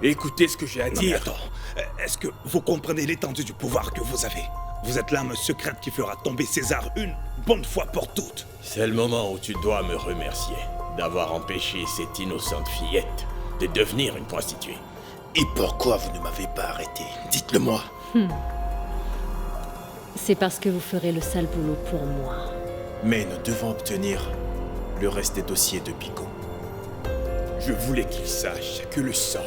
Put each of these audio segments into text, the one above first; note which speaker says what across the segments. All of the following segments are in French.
Speaker 1: Écoutez ce que j'ai à
Speaker 2: Non mais
Speaker 1: dire.
Speaker 2: attends, est-ce que vous comprenez l'étendue du pouvoir que vous avez? Vous êtes l'âme secrète qui fera tomber César une bonne fois pour toutes.
Speaker 3: C'est le moment où tu dois me remercier d'avoir empêché cette innocente fillette de devenir une prostituée.
Speaker 2: Et pourquoi vous ne m'avez pas arrêté? Dites-le-moi.
Speaker 4: C'est parce que vous ferez le sale boulot pour moi.
Speaker 5: Mais nous devons obtenir le reste des dossiers de Pico.
Speaker 1: Je voulais qu'il sache que le sang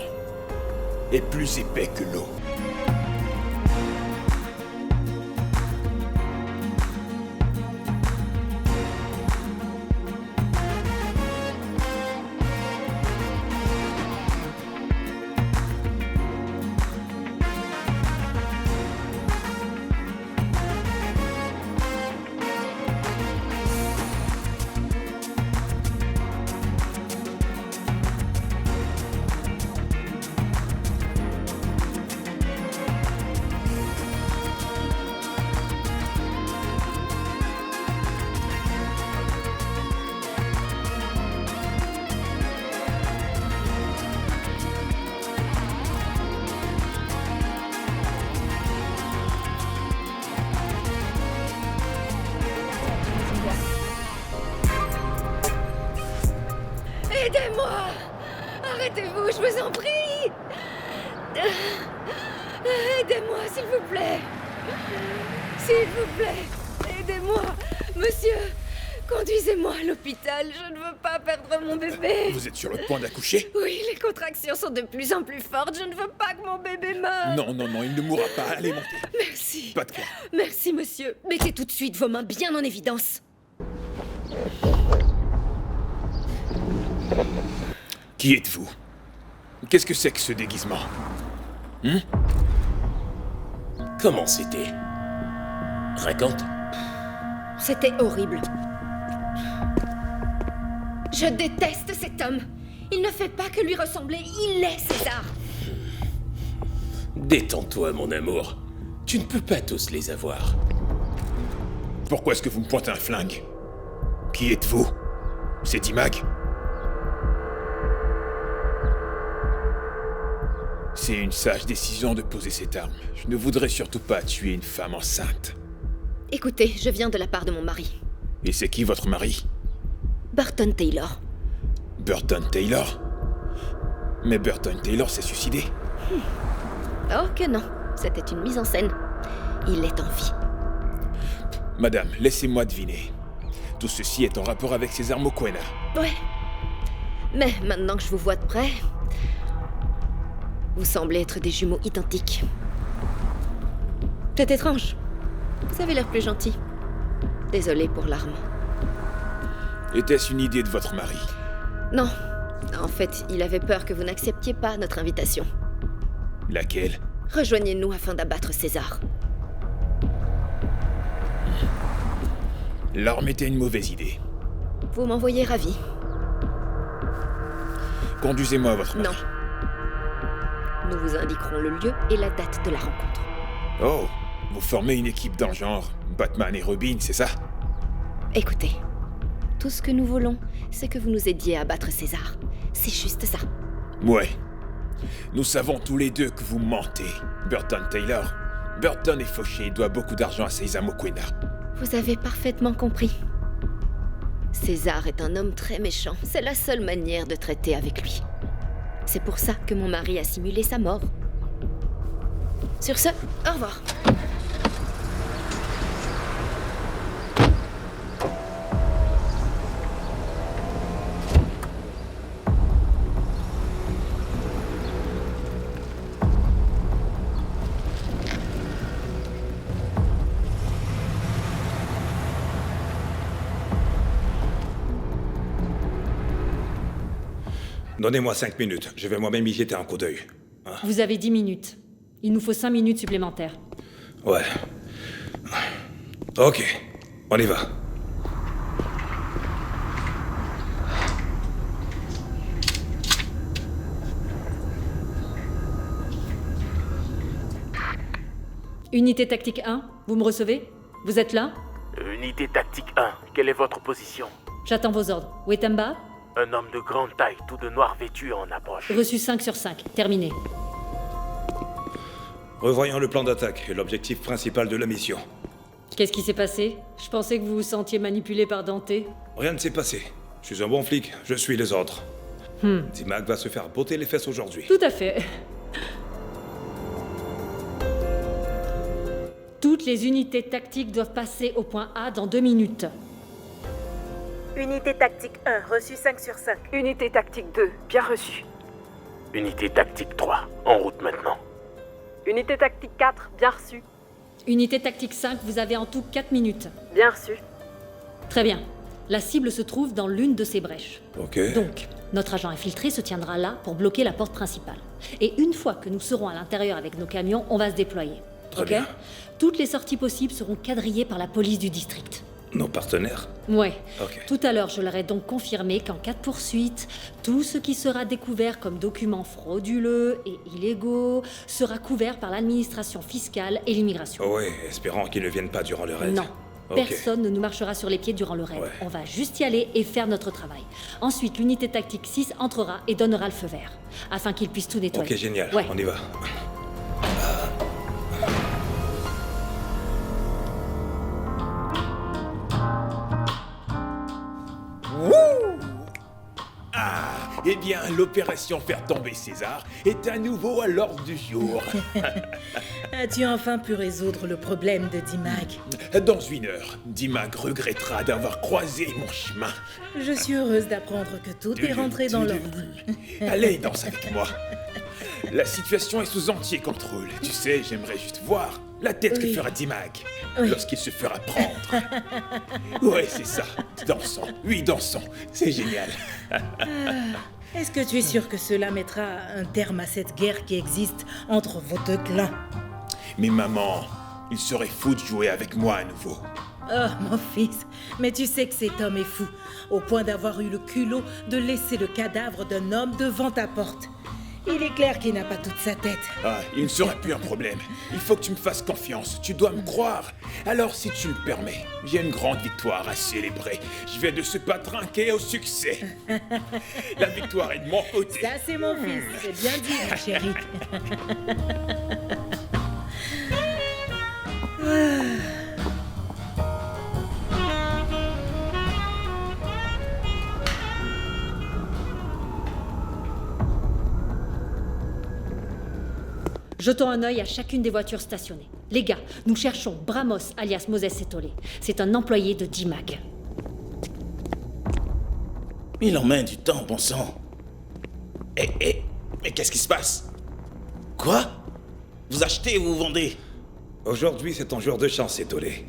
Speaker 1: est plus épais que l'eau.
Speaker 6: Aidez-moi! Arrêtez-vous, je vous en prie! Aidez-moi, s'il vous plaît! S'il vous plaît! Aidez-moi! Monsieur! Conduisez-moi à l'hôpital, je ne veux pas perdre mon bébé!
Speaker 1: Vous êtes sur le point d'accoucher?
Speaker 6: Oui, les contractions sont de plus en plus fortes, je ne veux pas que mon bébé meure!
Speaker 1: Non, non, non, il ne mourra pas. Allez, montez.
Speaker 6: Merci!
Speaker 1: Pas de cœur.
Speaker 6: Merci, monsieur! Mettez tout de suite vos mains bien en évidence!
Speaker 1: Qui êtes-vous? Qu'est-ce que c'est que ce déguisement?
Speaker 3: Comment c'était? Raconte.
Speaker 6: C'était horrible. Je déteste cet homme. Il ne fait pas que lui ressembler, il est César.
Speaker 3: Détends-toi, mon amour. Tu ne peux pas tous les avoir.
Speaker 1: Pourquoi est-ce que vous me pointez un flingue? Qui êtes-vous? C'est Imag? C'est une sage décision de poser cette arme. Je ne voudrais surtout pas tuer une femme enceinte.
Speaker 6: Écoutez, je viens de la part de mon mari,
Speaker 1: Et c'est qui votre mari?
Speaker 6: Burton Taylor.
Speaker 1: Burton Taylor? Mais Burton Taylor s'est suicidé.
Speaker 6: Oh que non, c'était une mise en scène. Il est en vie.
Speaker 1: Madame, laissez-moi deviner. Tout ceci est en rapport avec César Mokoena.
Speaker 6: Ouais. Mais maintenant que je vous vois de près, vous semblez être des jumeaux identiques. C'est étrange. Vous avez l'air plus gentil. Désolé pour l'arme.
Speaker 1: Était-ce une idée de votre mari?
Speaker 6: Non. En fait, il avait peur que vous n'acceptiez pas notre invitation.
Speaker 1: Laquelle?
Speaker 6: Rejoignez-nous afin d'abattre César.
Speaker 1: L'arme était une mauvaise idée.
Speaker 6: Vous m'envoyez ravi.
Speaker 1: Conduisez-moi à votre mari.
Speaker 6: Non. Nous vous indiquerons le lieu et la date de la rencontre.
Speaker 1: Oh, vous formez une équipe dans le genre Batman et Robin, c'est ça?
Speaker 6: Écoutez, tout ce que nous voulons, c'est que vous nous aidiez à battre César. C'est juste ça.
Speaker 1: Ouais. Nous savons tous les deux que vous mentez, Burton Taylor. Burton est fauché et doit beaucoup d'argent à César Mokoena.
Speaker 6: Vous avez parfaitement compris. César est un homme très méchant. C'est la seule manière de traiter avec lui. C'est pour ça que mon mari a simulé sa mort. Sur ce, au revoir.
Speaker 2: Donnez-moi 5 minutes, je vais moi-même y jeter un coup d'œil.
Speaker 4: Vous avez 10 minutes. Il nous faut 5 minutes supplémentaires.
Speaker 2: Ouais. Ok, on y va.
Speaker 4: Unité tactique 1, vous me recevez? Vous êtes là?
Speaker 7: Unité tactique 1, quelle est votre position?
Speaker 4: J'attends vos ordres. Wetamba?
Speaker 7: Un homme de grande taille, tout de noir vêtu en approche.
Speaker 4: Reçu 5 sur 5. Terminé.
Speaker 2: Revoyons le plan d'attaque et l'objectif principal de la mission.
Speaker 4: Qu'est-ce qui s'est passé? Je pensais que vous vous sentiez manipulé par Dante.
Speaker 2: Rien ne s'est passé. Je suis un bon flic, je suis les ordres. D-Mac va se faire botter les fesses aujourd'hui.
Speaker 4: Tout à fait. Toutes les unités tactiques doivent passer au point A dans 2 minutes.
Speaker 8: Unité tactique 1, reçu 5 sur 5. Unité tactique 2, bien reçu.
Speaker 7: Unité tactique 3, en route maintenant.
Speaker 8: Unité tactique 4, bien reçu.
Speaker 4: Unité tactique 5, vous avez en tout 4 minutes.
Speaker 8: Bien reçu.
Speaker 4: Très bien. La cible se trouve dans l'une de ces brèches.
Speaker 2: Ok.
Speaker 4: Donc, notre agent infiltré se tiendra là pour bloquer la porte principale. Et une fois que nous serons à l'intérieur avec nos camions, on va se déployer.
Speaker 2: Très bien.
Speaker 4: Toutes les sorties possibles seront quadrillées par la police du district.
Speaker 2: Nos partenaires?
Speaker 4: Ouais.
Speaker 2: Ok.
Speaker 4: Tout à l'heure, je leur ai donc confirmé qu'en cas de poursuite, tout ce qui sera découvert comme documents frauduleux et illégaux sera couvert par l'administration fiscale et l'immigration.
Speaker 2: Oh oui, espérant qu'ils ne viennent pas durant le raid.
Speaker 4: Non.
Speaker 2: Ok.
Speaker 4: Personne ne nous marchera sur les pieds durant le raid.
Speaker 2: Ouais.
Speaker 4: On va juste y aller et faire notre travail. Ensuite, l'unité tactique 6 entrera et donnera le feu vert, afin qu'ils puissent tout nettoyer.
Speaker 2: Ok, génial.
Speaker 4: Ouais.
Speaker 2: On y va.
Speaker 1: Eh bien, l'opération Faire tomber César est à nouveau à l'ordre du jour.
Speaker 9: As-tu enfin pu résoudre le problème de D-Mac?
Speaker 1: Dans 1 heure, D-Mac regrettera d'avoir croisé mon chemin.
Speaker 9: Je suis heureuse d'apprendre que tout est rentré dans l'ordre.
Speaker 1: Allez, danse avec moi. La situation est sous entier contrôle. Tu sais, j'aimerais juste voir la tête que
Speaker 9: Oui.
Speaker 1: fera D-Mac
Speaker 9: Oui.
Speaker 1: lorsqu'il se fera prendre. Ouais, c'est ça. Dansons. Oui, dansons. C'est génial.
Speaker 9: Est-ce que tu es sûr que cela mettra un terme à cette guerre qui existe entre vos deux clans?
Speaker 1: Mais maman, il serait fou de jouer avec moi à nouveau.
Speaker 9: Oh, mon fils, mais tu sais que cet homme est fou, au point d'avoir eu le culot de laisser le cadavre d'un homme devant ta porte. Il est clair qu'il n'a pas toute sa tête.
Speaker 1: Ah, il ne sera plus un problème. Il faut que tu me fasses confiance. Tu dois me croire. Alors, si tu le permets, j'ai une grande victoire à célébrer. Je vais de ce pas trinquer au succès. La victoire est de mon côté.
Speaker 9: Ça, c'est mon fils, c'est bien dit, ma chérie.
Speaker 4: Jetons un œil à chacune des voitures stationnées. Les gars, nous cherchons Bramos, alias Moses Setole. C'est un employé de D-Mac.
Speaker 3: Il en met du temps, bon sang. Mais qu'est-ce qui se passe? Quoi? Vous achetez ou vous vendez?
Speaker 2: Aujourd'hui, c'est ton jour de chance, Etolé.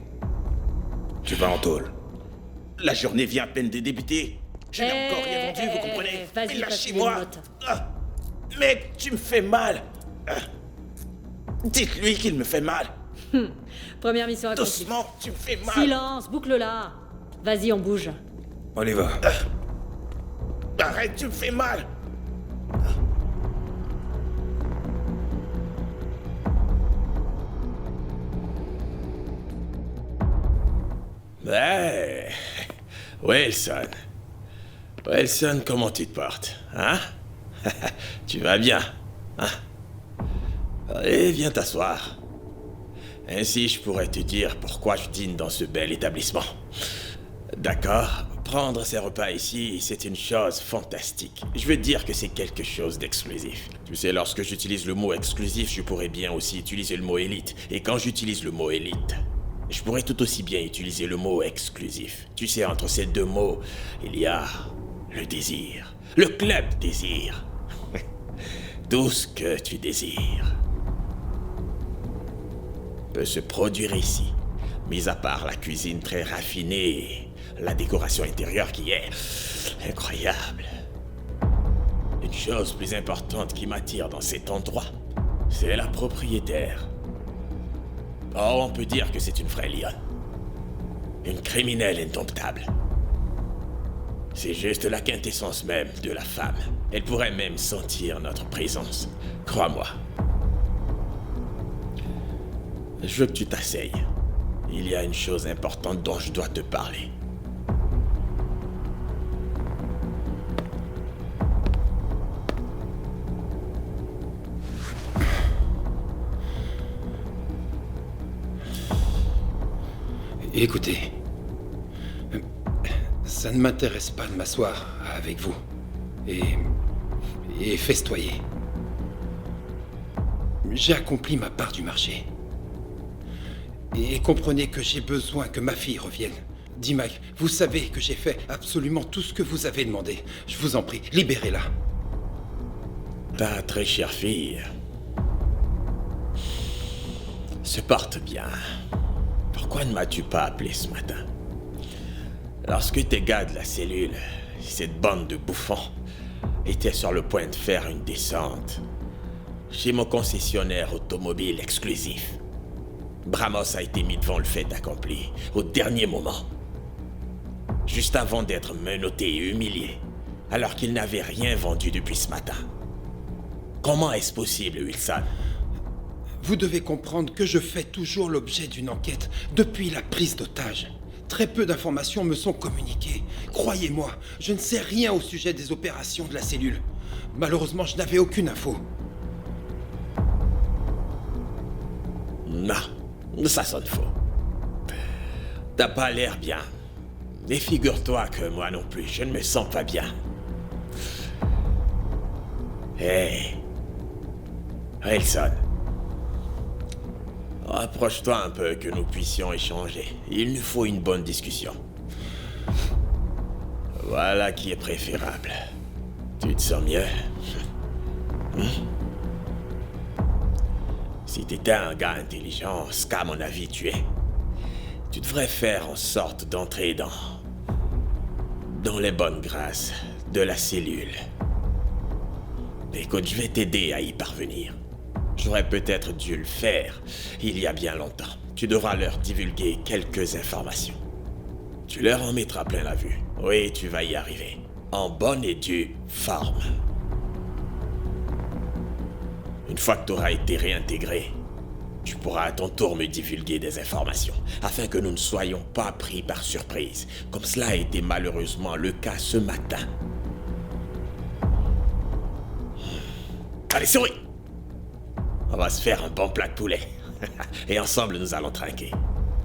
Speaker 2: Tu vas en tôle.
Speaker 3: La journée vient à peine de débuter. Je n'ai encore rien vendu, vous comprenez?
Speaker 4: Vas-y,
Speaker 3: Mais
Speaker 4: passe les
Speaker 3: lâchez-moi.
Speaker 4: notes.
Speaker 3: Ah, mais tu me fais mal. Ah, dites-lui qu'il me fait mal.
Speaker 4: Première mission accomplie.
Speaker 3: Doucement, tu me fais mal.
Speaker 4: Silence, boucle-la. Vas-y, on bouge.
Speaker 2: On y va.
Speaker 3: Arrête, tu me fais mal. Ouais. Wilson. Wilson, comment tu te portes, hein? Tu vas bien, hein? Allez, viens t'asseoir. Ainsi, je pourrais te dire pourquoi je dîne dans ce bel établissement. D'accord, prendre ces repas ici, c'est une chose fantastique. Je veux dire que c'est quelque chose d'exclusif. Tu sais, lorsque j'utilise le mot exclusif, je pourrais bien aussi utiliser le mot élite. Et quand j'utilise le mot élite, je pourrais tout aussi bien utiliser le mot exclusif. Tu sais, entre ces deux mots, il y a le désir. Le club désir. Tout ce que tu désires peut se produire ici, mis à part la cuisine très raffinée, la décoration intérieure qui est incroyable. Une chose plus importante qui m'attire dans cet endroit, c'est la propriétaire. Oh, on peut dire que c'est une vraie lionne. Une criminelle indomptable. C'est juste la quintessence même de la femme. Elle pourrait même sentir notre présence. Crois-moi. Je veux que tu t'asseyes. Il y a une chose importante dont je dois te parler.
Speaker 10: Écoutez, ça ne m'intéresse pas de m'asseoir avec vous et festoyer. J'ai accompli ma part du marché. Et comprenez que j'ai besoin que ma fille revienne. Dimag, vous savez que j'ai fait absolument tout ce que vous avez demandé. Je vous en prie, libérez-la.
Speaker 3: Ta très chère fille se porte bien. Pourquoi ne m'as-tu pas appelé ce matin? Lorsque tes gars de la cellule, cette bande de bouffons, étaient sur le point de faire une descente chez mon concessionnaire automobile exclusif, Bramos a été mis devant le fait accompli, au dernier moment. Juste avant d'être menotté et humilié, alors qu'il n'avait rien vendu depuis ce matin. Comment est-ce possible, Wilson?
Speaker 10: Vous devez comprendre que je fais toujours l'objet d'une enquête depuis la prise d'otage. Très peu d'informations me sont communiquées. Croyez-moi, je ne sais rien au sujet des opérations de la cellule. Malheureusement, je n'avais aucune info.
Speaker 3: Non, ça sonne faux. T'as pas l'air bien. Et figure-toi que moi non plus, je ne me sens pas bien. Hé, Wilson. Rapproche-toi un peu que nous puissions échanger. Il nous faut une bonne discussion. Voilà qui est préférable. Tu te sens mieux? Si t'étais un gars intelligent, ce qu'à mon avis tu es, tu devrais faire en sorte d'entrer dans les bonnes grâces de la cellule. Écoute, je vais t'aider à y parvenir. J'aurais peut-être dû le faire il y a bien longtemps. Tu devras leur divulguer quelques informations. Tu leur en mettras plein la vue. Oui, tu vas y arriver. En bonne et due forme. Une fois que tu auras été réintégré, tu pourras à ton tour me divulguer des informations, afin que nous ne soyons pas pris par surprise, comme cela a été malheureusement le cas ce matin. Allez, souris! On va se faire un bon plat de poulet. Et ensemble, nous allons trinquer.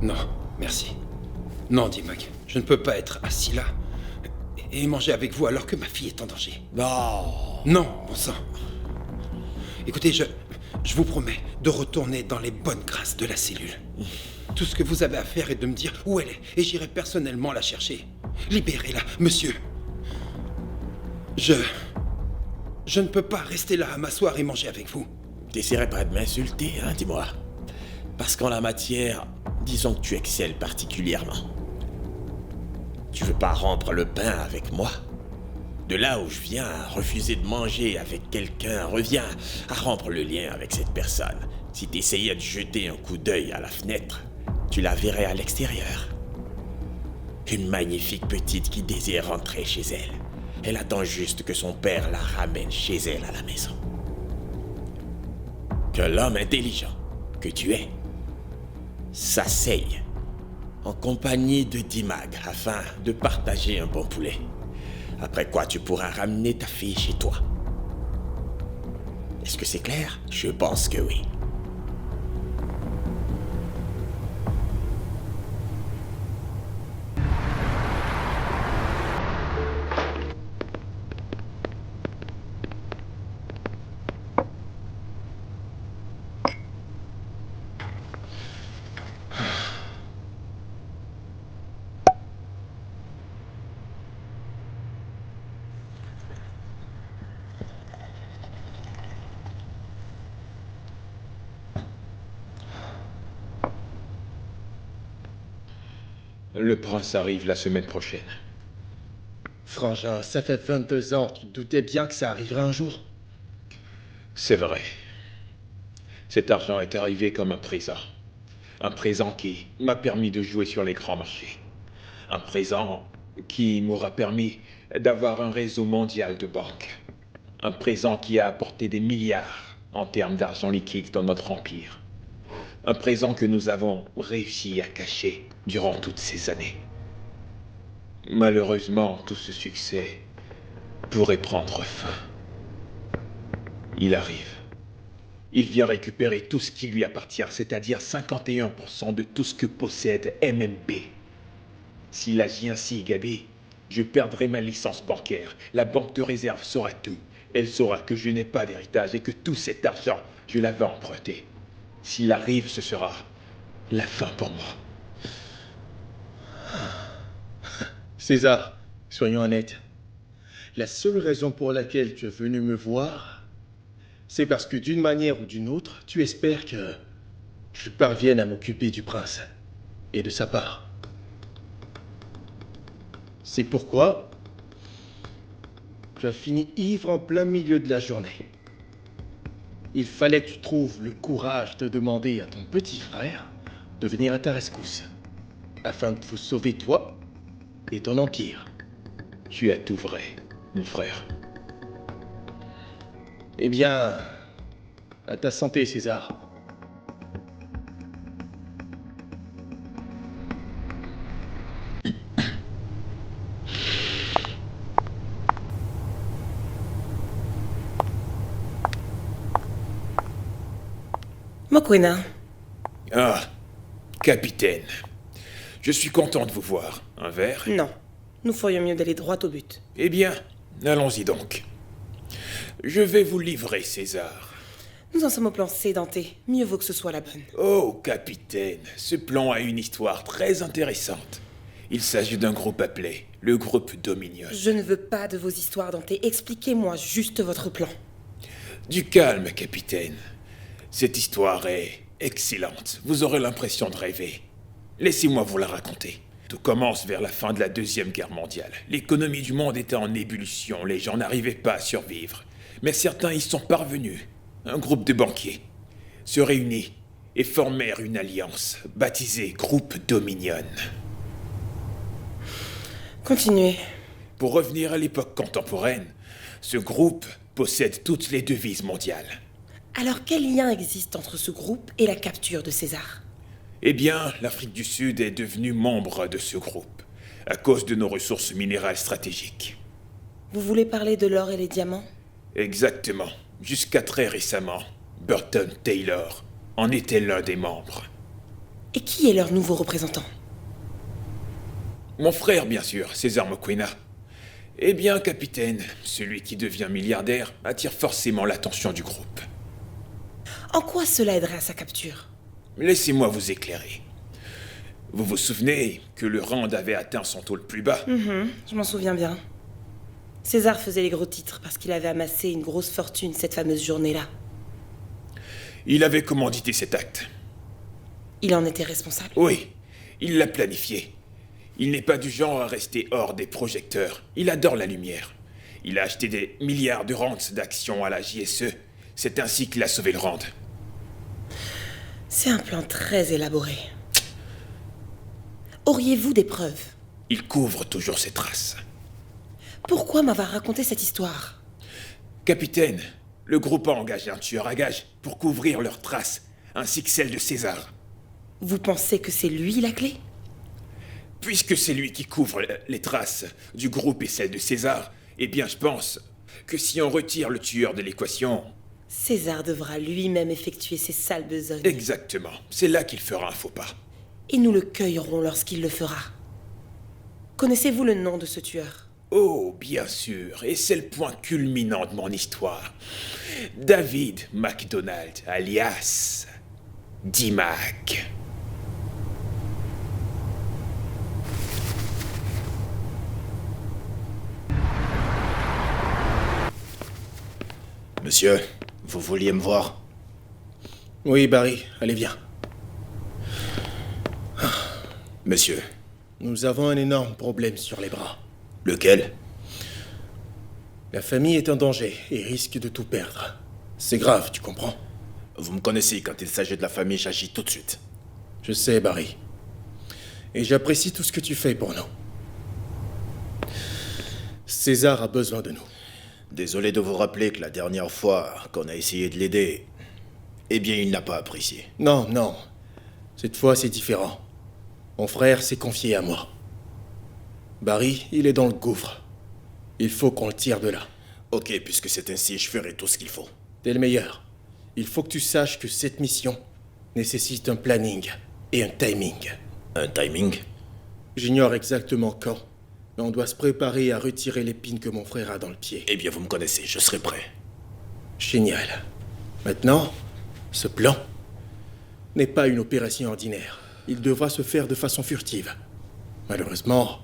Speaker 10: Non, merci. Non, Dimag, je ne peux pas être assis là et manger avec vous alors que ma fille est en danger.
Speaker 3: Non!
Speaker 10: Non, bon sang. Écoutez, je vous promets de retourner dans les bonnes grâces de la cellule. Tout ce que vous avez à faire est de me dire où elle est, et j'irai personnellement la chercher. Libérez-la, monsieur. Je ne peux pas rester là à m'asseoir et manger avec vous.
Speaker 3: T'essaierais pas de m'insulter, hein, dis-moi. Parce qu'en la matière, disons que tu excelles particulièrement. Tu veux pas rompre le pain avec moi? De là où je viens, refuser de manger avec quelqu'un revient à rompre le lien avec cette personne. Si t'essayais de jeter un coup d'œil à la fenêtre, tu la verrais à l'extérieur. Une magnifique petite qui désire rentrer chez elle. Elle attend juste que son père la ramène chez elle à la maison. Que l'homme intelligent que tu es s'asseye en compagnie de Dimag afin de partager un bon poulet. Après quoi, tu pourras ramener ta fille chez toi. Est-ce que c'est clair? Je pense que oui.
Speaker 11: Le prince arrive la semaine prochaine.
Speaker 12: Frangin, ça fait 22 ans, tu te doutais bien que ça arriverait un jour?
Speaker 11: C'est vrai. Cet argent est arrivé comme un présent. Un présent qui m'a permis de jouer sur les grands marchés. Un présent qui m'aura permis d'avoir un réseau mondial de banques. Un présent qui a apporté des milliards en termes d'argent liquide dans notre empire. Un présent que nous avons réussi à cacher durant toutes ces années. Malheureusement, tout ce succès pourrait prendre fin. Il arrive. Il vient récupérer tout ce qui lui appartient, c'est-à-dire 51% de tout ce que possède MMB. S'il agit ainsi, Gabi, je perdrai ma licence bancaire. La banque de réserve saura tout. Elle saura que je n'ai pas d'héritage et que tout cet argent, je l'avais emprunté. S'il arrive, ce sera la fin pour moi.
Speaker 12: César, soyons honnêtes. La seule raison pour laquelle tu es venu me voir, c'est parce que d'une manière ou d'une autre, tu espères que je parvienne à m'occuper du prince et de sa part. C'est pourquoi tu as fini ivre en plein milieu de la journée. Il fallait que tu trouves le courage de demander à ton petit frère de venir à ta rescousse, afin de vous sauver toi et ton empire.
Speaker 11: Tu as tout vrai, mon frère.
Speaker 12: Eh bien, à ta santé, César.
Speaker 9: Mokwena,
Speaker 1: Ah, capitaine. Je suis content de vous voir. Un verre?
Speaker 9: non. Nous ferions mieux d'aller droit au but.
Speaker 1: Eh bien, allons-y donc. Je vais vous livrer César.
Speaker 9: Nous en sommes au plan C, Dante. Mieux vaut que ce soit la bonne.
Speaker 1: Oh, capitaine, ce plan a une histoire très intéressante. Il s'agit d'un groupe appelé le groupe Dominion.
Speaker 9: Je ne veux pas de vos histoires, Dante. Expliquez-moi juste votre plan.
Speaker 1: Du calme, capitaine. Cette histoire est excellente. Vous aurez l'impression de rêver. Laissez-moi vous la raconter. Tout commence vers la fin de la Deuxième Guerre mondiale. L'économie du monde était en ébullition, les gens n'arrivaient pas à survivre. Mais certains y sont parvenus. Un groupe de banquiers se réunit et formèrent une alliance baptisée Groupe Dominion.
Speaker 9: Continuez.
Speaker 1: Pour revenir à l'époque contemporaine, ce groupe possède toutes les devises mondiales.
Speaker 9: Alors quel lien existe entre ce groupe et la capture de César?
Speaker 1: Eh bien, l'Afrique du Sud est devenue membre de ce groupe, à cause de nos ressources minérales stratégiques.
Speaker 9: Vous voulez parler de l'or et les diamants?
Speaker 1: Exactement. Jusqu'à très récemment, Burton Taylor en était l'un des membres.
Speaker 9: Et qui est leur nouveau représentant?
Speaker 1: Mon frère, bien sûr, César Mokwena. Eh bien, capitaine, celui qui devient milliardaire attire forcément l'attention du groupe.
Speaker 9: En quoi cela aiderait à sa capture?
Speaker 1: Laissez-moi vous éclairer. Vous vous souvenez que le Rand avait atteint son taux le plus bas?
Speaker 9: Je m'en souviens bien. César faisait les gros titres parce qu'il avait amassé une grosse fortune cette fameuse journée-là.
Speaker 1: Il avait commandité cet acte.
Speaker 9: Il en était responsable?
Speaker 1: Oui, il l'a planifié. Il n'est pas du genre à rester hors des projecteurs. Il adore la lumière. Il a acheté des milliards de rentes d'actions à la JSE. C'est ainsi qu'il a sauvé le Rand.
Speaker 9: C'est un plan très élaboré. Auriez-vous des preuves?
Speaker 1: Il couvre toujours ses traces.
Speaker 9: Pourquoi m'avoir raconté cette histoire?
Speaker 1: Capitaine, le groupe a engagé un tueur à gages pour couvrir leurs traces, ainsi que celles de César.
Speaker 9: Vous pensez que c'est lui la clé?
Speaker 1: Puisque c'est lui qui couvre les traces du groupe et celles de César, eh bien je pense que si on retire le tueur de l'équation...
Speaker 9: César devra lui-même effectuer ses sales besognes.
Speaker 1: Exactement, c'est là qu'il fera un faux pas.
Speaker 9: Et nous le cueillerons lorsqu'il le fera. Connaissez-vous le nom de ce tueur?
Speaker 1: Oh, bien sûr, et c'est le point culminant de mon histoire. David MacDonald, alias D-Mac.
Speaker 5: Monsieur, vous vouliez me voir?
Speaker 12: Oui, Barry, allez, viens.
Speaker 5: Monsieur.
Speaker 12: Nous avons un énorme problème sur les bras.
Speaker 5: Lequel?
Speaker 12: La famille est en danger et risque de tout perdre. C'est grave, tu comprends?
Speaker 5: Vous me connaissez, quand il s'agit de la famille, j'agis tout de suite.
Speaker 12: Je sais, Barry. Et j'apprécie tout ce que tu fais pour nous. César a besoin de nous.
Speaker 5: Désolé de vous rappeler que la dernière fois qu'on a essayé de l'aider, eh bien, il n'a pas apprécié.
Speaker 12: Non, non. Cette fois, c'est différent. Mon frère s'est confié à moi. Barry, il est dans le gouffre. Il faut qu'on le tire de là.
Speaker 5: Ok, puisque c'est ainsi, je ferai tout ce qu'il faut.
Speaker 12: T'es le meilleur.
Speaker 3: il faut que tu saches que cette mission nécessite un planning et un timing.
Speaker 5: Un timing?
Speaker 3: J'ignore exactement quand, mais on doit se préparer à retirer l'épine que mon frère a dans le pied.
Speaker 5: Eh bien, vous me connaissez, je serai prêt.
Speaker 3: Génial. Maintenant, ce plan n'est pas une opération ordinaire. Il devra se faire de façon furtive. Malheureusement,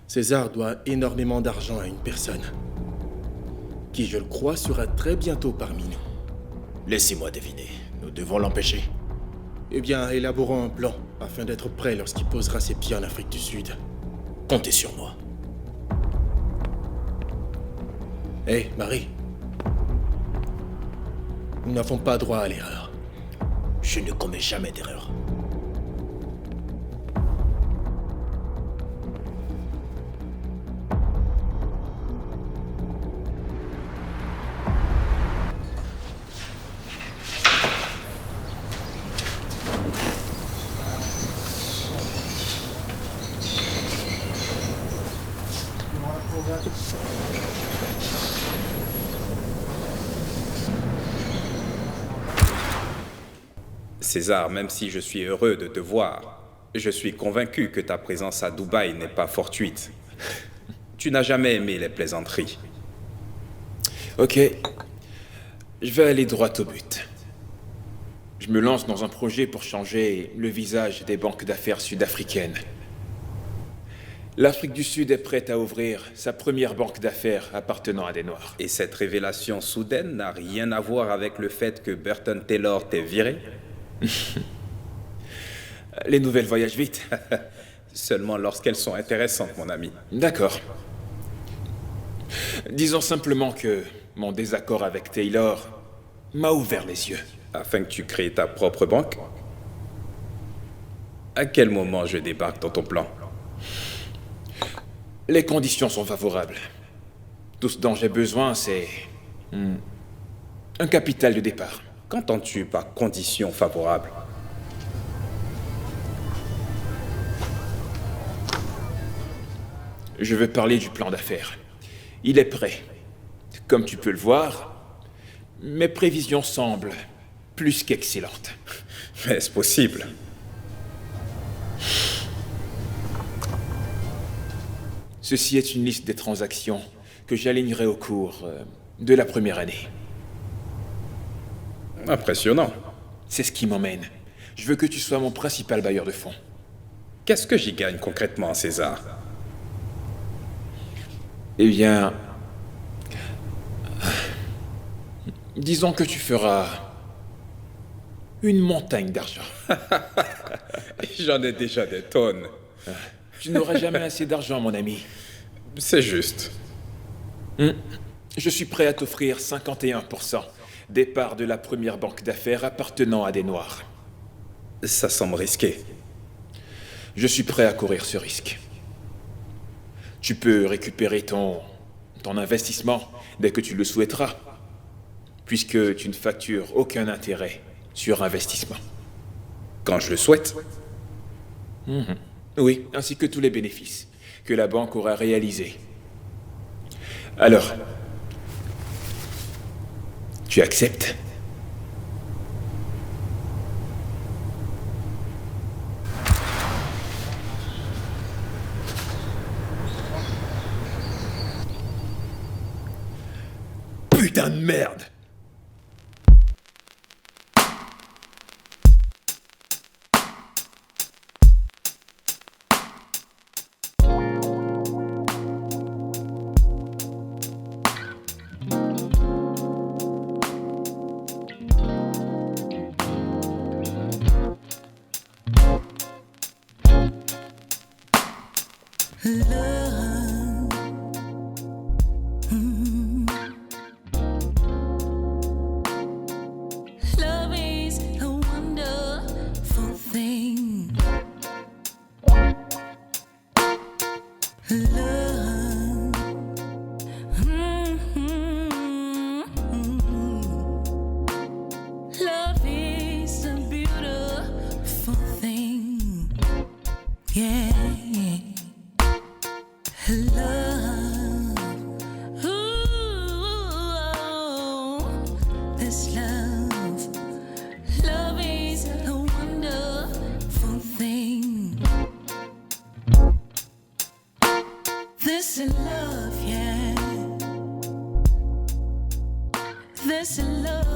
Speaker 3: César doit énormément d'argent à une personne, qui, je le crois, sera très bientôt parmi nous.
Speaker 5: Laissez-moi deviner. Nous devons l'empêcher.
Speaker 3: Eh bien, élaborons un plan, afin d'être prêt lorsqu'il posera ses pieds en Afrique du Sud.
Speaker 5: Comptez sur moi.
Speaker 3: Hé, Marie. Nous n'avons pas droit à l'erreur.
Speaker 5: Je ne commets jamais d'erreur.
Speaker 10: César, même si je suis heureux de te voir, je suis convaincu que ta présence à Dubaï n'est pas fortuite. Tu n'as jamais aimé les plaisanteries.
Speaker 1: Ok, je vais aller droit au but. Je me lance dans un projet pour changer le visage des banques d'affaires sud-africaines. L'Afrique du Sud est prête à ouvrir sa première banque d'affaires appartenant à des Noirs.
Speaker 10: Et cette révélation soudaine n'a rien à voir avec le fait que Burton Taylor t'ait viré?
Speaker 1: Les nouvelles voyagent vite.
Speaker 10: Seulement lorsqu'elles sont intéressantes, mon ami.
Speaker 1: D'accord. Disons simplement que mon désaccord avec Taylor m'a ouvert les yeux.
Speaker 10: Afin que tu crées ta propre banque? À quel moment je débarque dans ton plan?
Speaker 1: Les conditions sont favorables. Tout ce dont j'ai besoin, c'est un capital de départ.
Speaker 10: Qu'entends-tu par conditions favorables?
Speaker 1: Je veux parler du plan d'affaires. Il est prêt. Comme tu peux le voir, mes prévisions semblent plus qu'excellentes.
Speaker 10: Mais est-ce possible?
Speaker 1: Ceci est une liste des transactions que j'alignerai au cours de la première année.
Speaker 10: Impressionnant.
Speaker 1: C'est ce qui m'emmène. Je veux que tu sois mon principal bailleur de fonds.
Speaker 10: Qu'est-ce que j'y gagne concrètement, César?
Speaker 1: Eh bien... disons que tu feras une montagne d'argent.
Speaker 10: J'en ai déjà des tonnes.
Speaker 1: Tu n'auras jamais assez d'argent, mon ami.
Speaker 10: C'est juste.
Speaker 1: Je suis prêt à t'offrir 51% des parts de la première banque d'affaires appartenant à des Noirs.
Speaker 10: Ça semble risqué.
Speaker 1: Je suis prêt à courir ce risque. Tu peux récupérer ton investissement dès que tu le souhaiteras, puisque tu ne factures aucun intérêt sur investissement.
Speaker 10: Quand je le souhaite?
Speaker 1: Oui, ainsi que tous les bénéfices que la banque aura réalisés. Alors, tu acceptes? Putain de merde!
Speaker 13: this love.